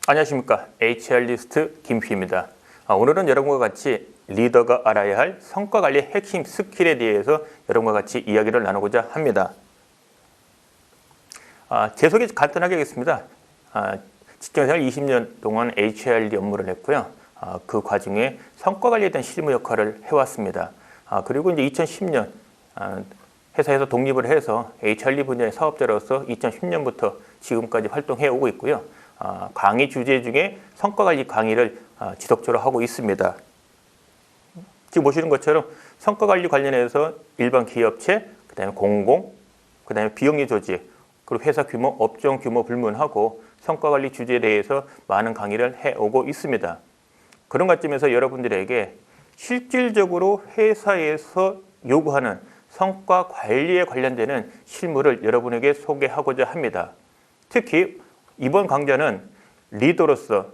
안녕하십니까. HR리스트 김휘입니다. 오늘은 여러분과 같이 리더가 알아야 할 성과관리 핵심 스킬에 대해서 여러분과 같이 이야기를 나누고자 합니다. 제 소개 간단하게 하겠습니다. 직장생활 20년 동안 HRD 업무를 했고요. 그 과정에 성과관리에 대한 실무 역할을 해왔습니다. 그리고 이제 2010년 회사에서 독립을 해서 HRD 분야의 사업자로서 2010년부터 지금까지 활동해 오고 있고요. 강의 주제 중에 성과관리 강의를 지속적으로 하고 있습니다. 지금 보시는 것처럼 성과관리 관련해서 일반 기업체, 그다음에 공공, 그다음에 비영리 조직, 그리고 회사 규모, 업종 규모 불문하고 성과관리 주제에 대해서 많은 강의를 해오고 있습니다. 그런 관점에서 여러분들에게 실질적으로 회사에서 요구하는 성과 관리에 관련되는 실무를 여러분에게 소개하고자 합니다. 특히 이번 강좌는 리더로서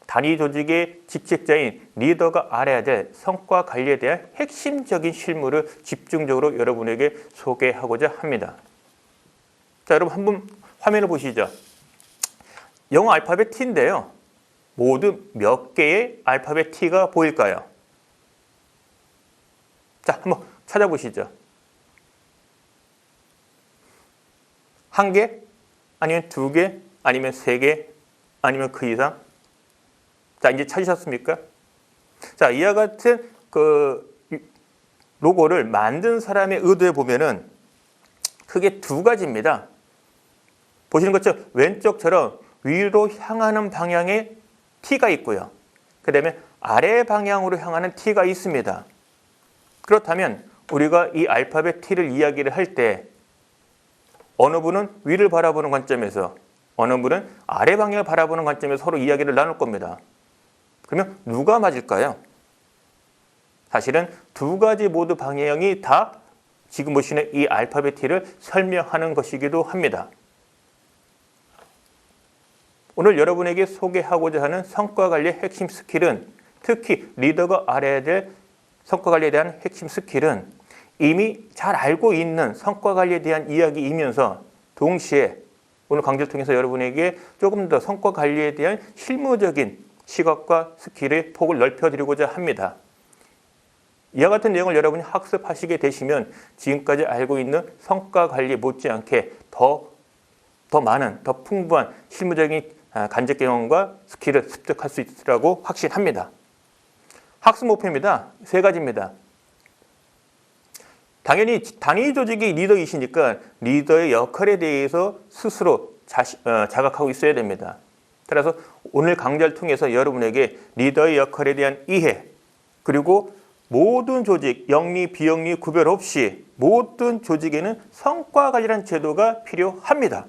단위 조직의 직책자인 리더가 알아야 될 성과 관리에 대한 핵심적인 실무를 집중적으로 여러분에게 소개하고자 합니다. 자, 여러분 한번 화면을 보시죠. 영어 알파벳 T인데요. 모두 몇 개의 알파벳 T가 보일까요? 자, 한번 찾아보시죠. 한 개? 아니면 두 개? 아니면 세 개? 아니면 그 이상? 자, 이제 찾으셨습니까? 자, 이와 같은 그 로고를 만든 사람의 의도에 보면은 크게 두 가지입니다. 보시는 것처럼 왼쪽처럼 위로 향하는 방향의 T가 있고요. 그 다음에 아래 방향으로 향하는 T가 있습니다. 그렇다면 우리가 이 알파벳 T를 이야기를 할 때 어느 분은 위를 바라보는 관점에서 어느 분은 아래 방향을 바라보는 관점에서 서로 이야기를 나눌 겁니다. 그러면 누가 맞을까요? 사실은 두 가지 모두 방향이 다 지금 보시는 이 알파벳 T를 설명하는 것이기도 합니다. 오늘 여러분에게 소개하고자 하는 성과관리의 핵심 스킬은 특히 리더가 알아야 될 성과관리에 대한 핵심 스킬은 이미 잘 알고 있는 성과관리에 대한 이야기이면서 동시에 오늘 강좌를 통해서 여러분에게 조금 더 성과관리에 대한 실무적인 시각과 스킬의 폭을 넓혀드리고자 합니다. 이와 같은 내용을 여러분이 학습하시게 되시면 지금까지 알고 있는 성과관리 못지않게 더 많은, 더 풍부한 실무적인 간접 경험과 스킬을 습득할 수 있으라고 확신합니다. 학습 목표입니다. 세 가지입니다. 당연히 단위 조직의 리더이시니까 리더의 역할에 대해서 스스로 자각하고 있어야 됩니다. 따라서 오늘 강좌를 통해서 여러분에게 리더의 역할에 대한 이해, 그리고 모든 조직, 영리, 비영리 구별 없이 모든 조직에는 성과관리라는 제도가 필요합니다.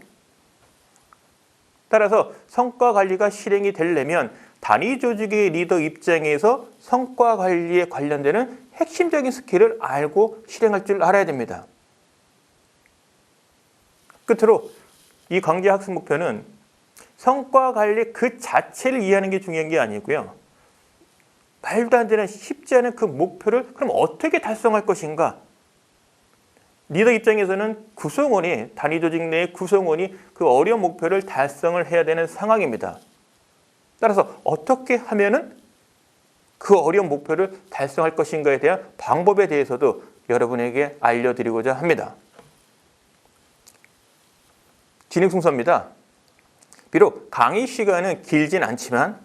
따라서 성과관리가 실행이 되려면 단위 조직의 리더 입장에서 성과관리에 관련되는 핵심적인 스킬을 알고 실행할 줄 알아야 됩니다. 끝으로 이 강좌 학습 목표는 성과관리 그 자체를 이해하는 게 중요한 게 아니고요. 말도 안 되는 쉽지 않은 그 목표를 그럼 어떻게 달성할 것인가? 리더 입장에서는 구성원이, 단위 조직 내의 구성원이 그 어려운 목표를 달성을 해야 되는 상황입니다. 따라서 어떻게 하면은 그 어려운 목표를 달성할 것인가에 대한 방법에 대해서도 여러분에게 알려드리고자 합니다. 진행 순서입니다. 비록 강의 시간은 길진 않지만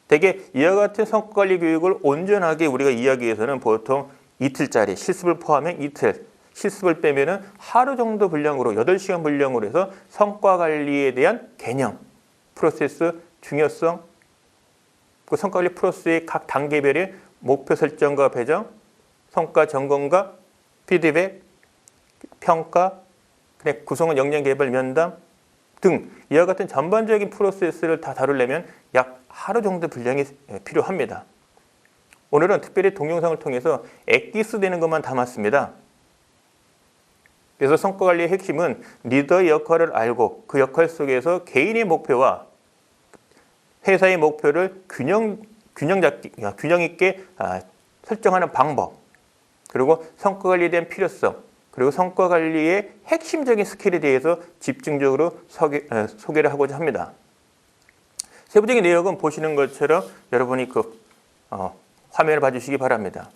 대개 이와 같은 성과관리 교육을 온전하게 우리가 이야기해서는 보통 이틀짜리, 실습을 포함해 이틀, 실습을 빼면은 하루 정도 분량으로 8시간 분량으로 해서 성과관리에 대한 개념, 프로세스, 중요성, 그 성과관리 프로세스의 각 단계별의 목표 설정과 배정, 성과 점검과 피드백, 평가, 구성원 역량 개발 면담 등 이와 같은 전반적인 프로세스를 다 다루려면 약 하루 정도 분량이 필요합니다. 오늘은 특별히 동영상을 통해서 엑기스 되는 것만 담았습니다. 그래서 성과관리의 핵심은 리더의 역할을 알고 그 역할 속에서 개인의 목표와 회사의 목표를 균형 있게 설정하는 방법, 그리고 성과관리에 대한 필요성, 그리고 성과관리의 핵심적인 스킬에 대해서 집중적으로 소개를 하고자 합니다. 세부적인 내용은 보시는 것처럼 여러분이 화면을 봐주시기 바랍니다.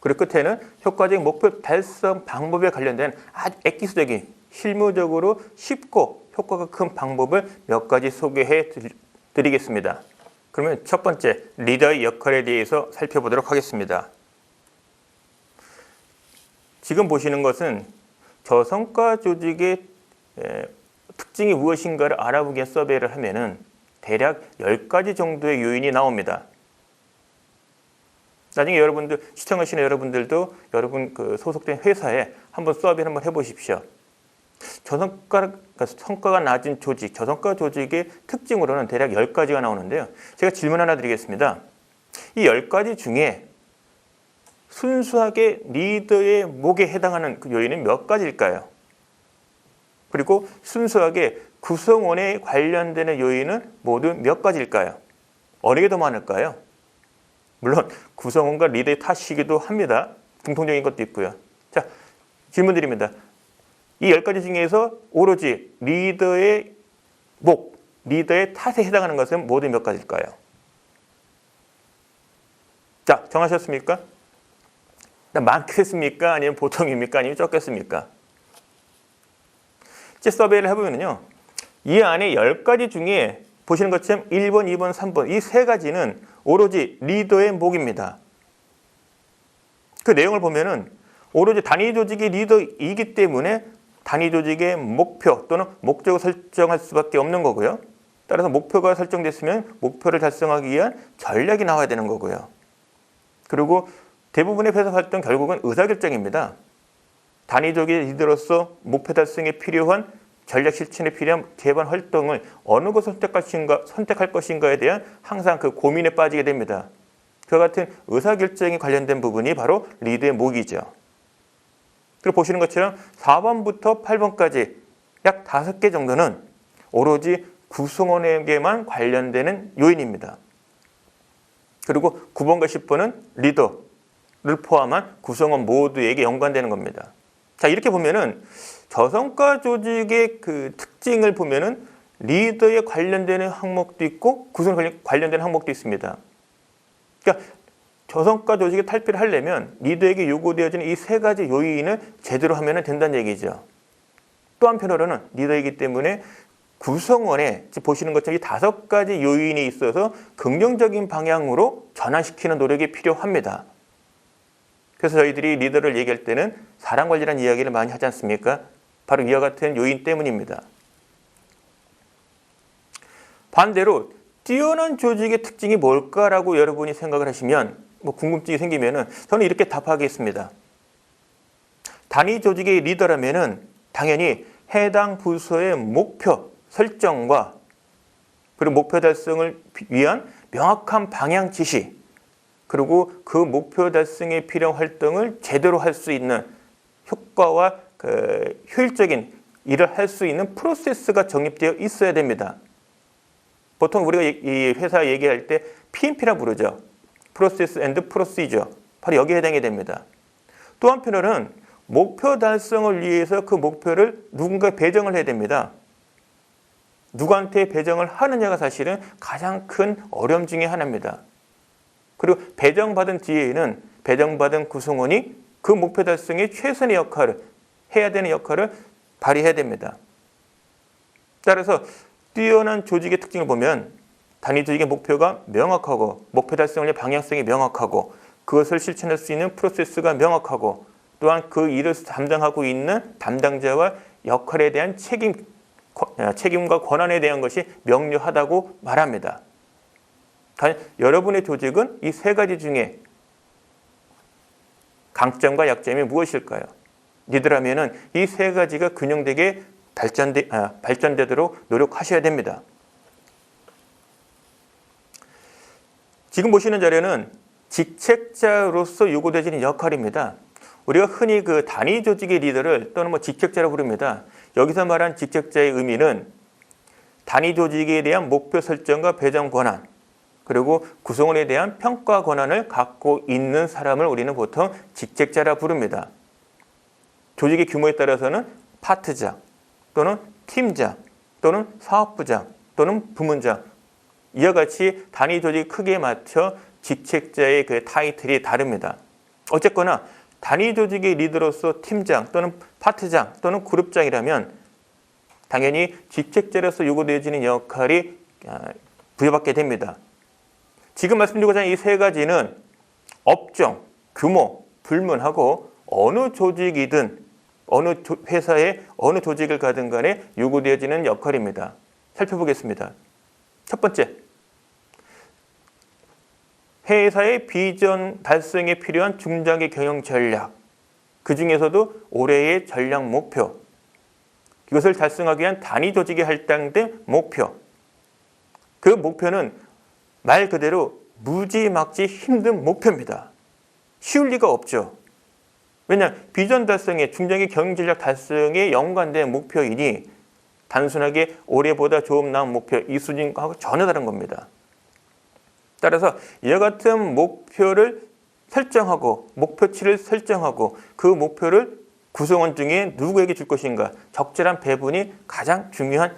그리고 끝에는 효과적인 목표 달성 방법에 관련된 아주 엑기스적인 실무적으로 쉽고 효과가 큰 방법을 몇 가지 소개해 드리겠습니다. 그러면 첫 번째, 리더의 역할에 대해서 살펴보도록 하겠습니다. 지금 보시는 것은 저성과 조직의 특징이 무엇인가를 알아보기 위한 서베이를 하면은 대략 10가지 정도의 요인이 나옵니다. 나중에 여러분들, 시청하시는 여러분들도 여러분 소속된 회사에 한번 서베이를 한번 해보십시오. 성과가 낮은 조직, 저성과 조직의 특징으로는 대략 10가지가 나오는데요. 제가 질문 하나 드리겠습니다. 이 10가지 중에 순수하게 리더의 목에 해당하는 그 요인은 몇 가지일까요? 그리고 순수하게 구성원에 관련되는 요인은 모두 몇 가지일까요? 어느 게 더 많을까요? 물론 구성원과 리더의 탓이기도 합니다. 공통적인 것도 있고요. 자, 질문 드립니다. 이 10가지 중에서 오로지 리더의 목, 리더의 탓에 해당하는 것은 모두 몇 가지일까요? 자, 정하셨습니까? 많겠습니까? 아니면 보통입니까? 아니면 적겠습니까? 이제 서베이를 해보면요. 이 안에 10가지 중에 보시는 것처럼 1번, 2번, 3번 이 세 가지는 오로지 리더의 목입니다. 그 내용을 보면은 오로지 단위 조직의 리더이기 때문에 단위 조직의 목표 또는 목적을 설정할 수밖에 없는 거고요. 따라서 목표가 설정됐으면 목표를 달성하기 위한 전략이 나와야 되는 거고요. 그리고 대부분의 회사 활동 결국은 의사결정입니다. 단위 조직의 리더로서 목표 달성에 필요한 전략 실천에 필요한 개발 활동을 어느 것을 선택할 것인가에 대한 항상 그 고민에 빠지게 됩니다. 그와 같은 의사결정에 관련된 부분이 바로 리더의 목이죠. 그리고 보시는 것처럼 4번부터 8번까지 약 5개 정도는 오로지 구성원에게만 관련되는 요인입니다. 그리고 9번과 10번은 리더를 포함한 구성원 모두에게 연관되는 겁니다. 자, 이렇게 보면은 저성과 조직의 그 특징을 보면은 리더에 관련되는 항목도 있고 구성원에 관련되는 항목도 있습니다. 그러니까 저성과 조직의 탈피를 하려면 리더에게 요구되어지는 이 세 가지 요인을 제대로 하면 된다는 얘기죠. 또 한편으로는 리더이기 때문에 구성원에 보시는 것처럼 이 5가지 요인이 있어서 긍정적인 방향으로 전환시키는 노력이 필요합니다. 그래서 저희들이 리더를 얘기할 때는 사람 관리라는 이야기를 많이 하지 않습니까? 바로 이와 같은 요인 때문입니다. 반대로 뛰어난 조직의 특징이 뭘까라고 여러분이 생각을 하시면 궁금증이 생기면은 저는 이렇게 답하겠습니다. 단위 조직의 리더라면은 당연히 해당 부서의 목표 설정과 그리고 목표 달성을 위한 명확한 방향 지시 그리고 그 목표 달성에 필요한 활동을 제대로 할 수 있는 효과와 효율적인 일을 할 수 있는 프로세스가 정립되어 있어야 됩니다. 보통 우리가 이 회사 얘기할 때 PMP라 부르죠. 프로세스 앤드 프로시저. 바로 여기에 해당이 됩니다. 또 한편으로는 목표 달성을 위해서 그 목표를 누군가에 배정을 해야 됩니다. 누구한테 배정을 하느냐가 사실은 가장 큰 어려움 중에 하나입니다. 그리고 배정받은 뒤에는 배정받은 구성원이 그 목표 달성에 최선의 역할을 해야 되는 역할을 발휘해야 됩니다. 따라서 뛰어난 조직의 특징을 보면 단위 조직의 목표가 명확하고 목표 달성의 방향성이 명확하고 그것을 실천할 수 있는 프로세스가 명확하고 또한 그 일을 담당하고 있는 담당자와 역할에 대한 책임과 권한에 대한 것이 명료하다고 말합니다. 여러분의 조직은 이 세 가지 중에 강점과 약점이 무엇일까요? 리더라면은 이 세 가지가 균형되게 발전되도록 노력하셔야 됩니다. 지금 보시는 자료는 직책자로서 요구되는 역할입니다. 우리가 흔히 그 단위 조직의 리더를 또는 직책자라고 부릅니다. 여기서 말한 직책자의 의미는 단위 조직에 대한 목표 설정과 배정 권한 그리고 구성원에 대한 평가 권한을 갖고 있는 사람을 우리는 보통 직책자라 부릅니다. 조직의 규모에 따라서는 파트장 또는 팀장 또는 사업부장 또는 부문장 이와 같이 단위 조직 크기에 맞춰 직책자의 그 타이틀이 다릅니다. 어쨌거나 단위 조직의 리더로서 팀장 또는 파트장 또는 그룹장이라면 당연히 직책자로서 요구되어지는 역할이 부여받게 됩니다. 지금 말씀드리고자 하는 이 세 가지는 업종, 규모, 불문하고 어느 조직이든 어느 회사의 어느 조직을 가든 간에 요구되어지는 역할입니다. 살펴보겠습니다. 첫 번째, 회사의 비전 달성에 필요한 중장기 경영 전략, 그 중에서도 올해의 전략 목표, 이것을 달성하기 위한 단위 조직이 할당된 목표, 그 목표는 말 그대로 무지막지 힘든 목표입니다. 쉬울 리가 없죠. 왜냐, 비전 달성에 중장기 경영 전략 달성에 연관된 목표이니 단순하게 올해보다 조금 나은 목표 이 수준하고 전혀 다른 겁니다. 따라서 이와 같은 목표를 설정하고 목표치를 설정하고 그 목표를 구성원 중에 누구에게 줄 것인가 적절한 배분이 가장 중요한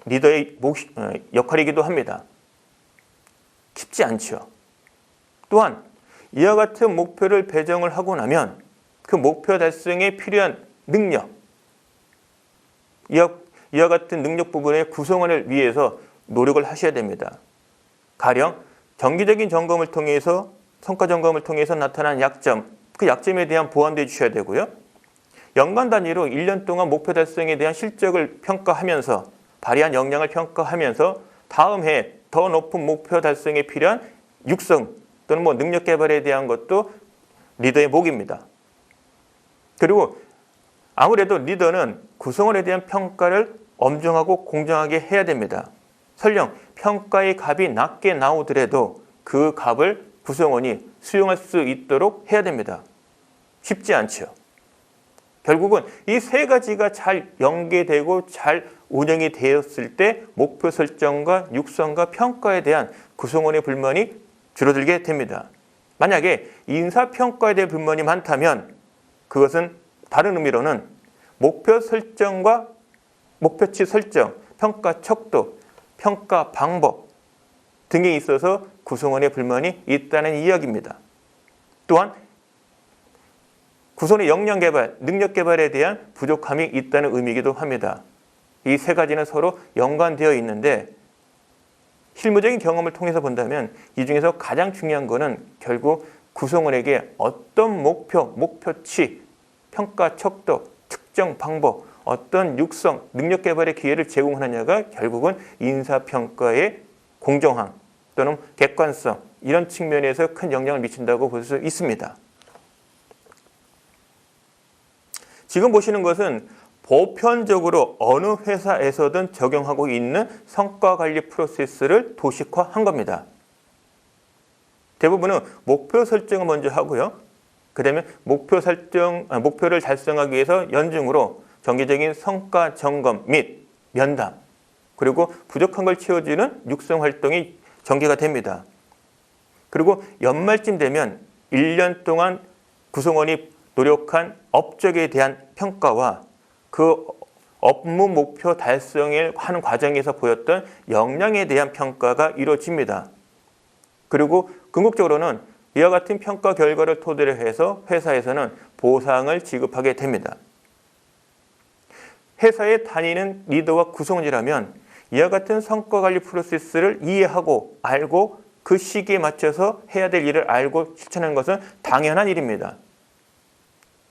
리더의 역할이기도 합니다. 쉽지 않죠. 또한 이와 같은 목표를 배정을 하고 나면 그 목표 달성에 필요한 능력, 이와 같은 능력 부분의 구성원을 위해서 노력을 하셔야 됩니다. 가령 정기적인 점검을 통해서 성과 점검을 통해서 나타난 약점, 그 약점에 대한 보완도 해주셔야 되고요. 연간 단위로 1년 동안 목표 달성에 대한 실적을 평가하면서 발휘한 역량을 평가하면서 다음 해 더 높은 목표 달성에 필요한 육성 또는 능력 개발에 대한 것도 리더의 몫입니다. 그리고 아무래도 리더는 구성원에 대한 평가를 엄정하고 공정하게 해야 됩니다. 설령 평가의 값이 낮게 나오더라도 그 값을 구성원이 수용할 수 있도록 해야 됩니다. 쉽지 않죠. 결국은 이 세 가지가 잘 연계되고 잘 운영이 되었을 때 목표 설정과 육성과 평가에 대한 구성원의 불만이 줄어들게 됩니다. 만약에 인사평가에 대한 불만이 많다면 그것은 다른 의미로는 목표 설정과 목표치 설정, 평가 척도, 평가 방법 등에 있어서 구성원의 불만이 있다는 이야기입니다. 또한 구성원의 역량 개발, 능력 개발에 대한 부족함이 있다는 의미이기도 합니다. 이 세 가지는 서로 연관되어 있는데 실무적인 경험을 통해서 본다면 이 중에서 가장 중요한 것은 결국 구성원에게 어떤 목표, 목표치, 평가 척도, 특정 방법, 어떤 육성, 능력 개발의 기회를 제공하느냐가 결국은 인사평가의 공정함 또는 객관성 이런 측면에서 큰 영향을 미친다고 볼 수 있습니다. 지금 보시는 것은 보편적으로 어느 회사에서든 적용하고 있는 성과관리 프로세스를 도식화한 겁니다. 대부분은 목표 설정을 먼저 하고요. 그 다음에 목표를 달성하기 위해서 연중으로 정기적인 성과 점검 및 면담, 그리고 부족한 걸 채워주는 육성 활동이 전개가 됩니다. 그리고 연말쯤 되면 1년 동안 구성원이 노력한 업적에 대한 평가와 그 업무 목표 달성을 하는 과정에서 보였던 역량에 대한 평가가 이루어집니다. 그리고 궁극적으로는 이와 같은 평가 결과를 토대로 해서 회사에서는 보상을 지급하게 됩니다. 회사에 다니는 리더와 구성원이라면 이와 같은 성과관리 프로세스를 이해하고 알고 그 시기에 맞춰서 해야 될 일을 알고 실천하는 것은 당연한 일입니다.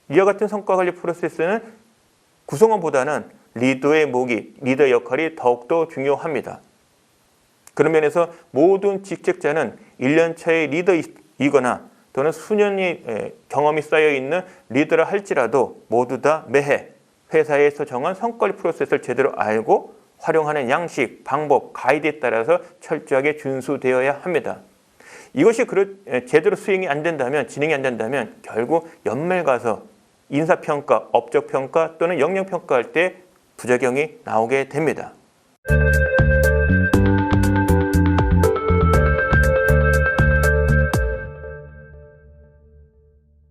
이와 같은 성과관리 프로세스는 구성원보다는 리더의 리더 역할이 더욱더 중요합니다. 그런 면에서 모든 직책자는 1년 차의 리더이거나 또는 수년의 경험이 쌓여있는 리더라 할지라도 모두 다 매해 회사에서 정한 성과관리 프로세스를 제대로 알고 활용하는 양식, 방법, 가이드에 따라서 철저하게 준수되어야 합니다. 이것이 제대로 수행이 안 된다면, 진행이 안 된다면 결국 연말 가서 인사평가, 업적평가 또는 역량평가할 때 부작용이 나오게 됩니다.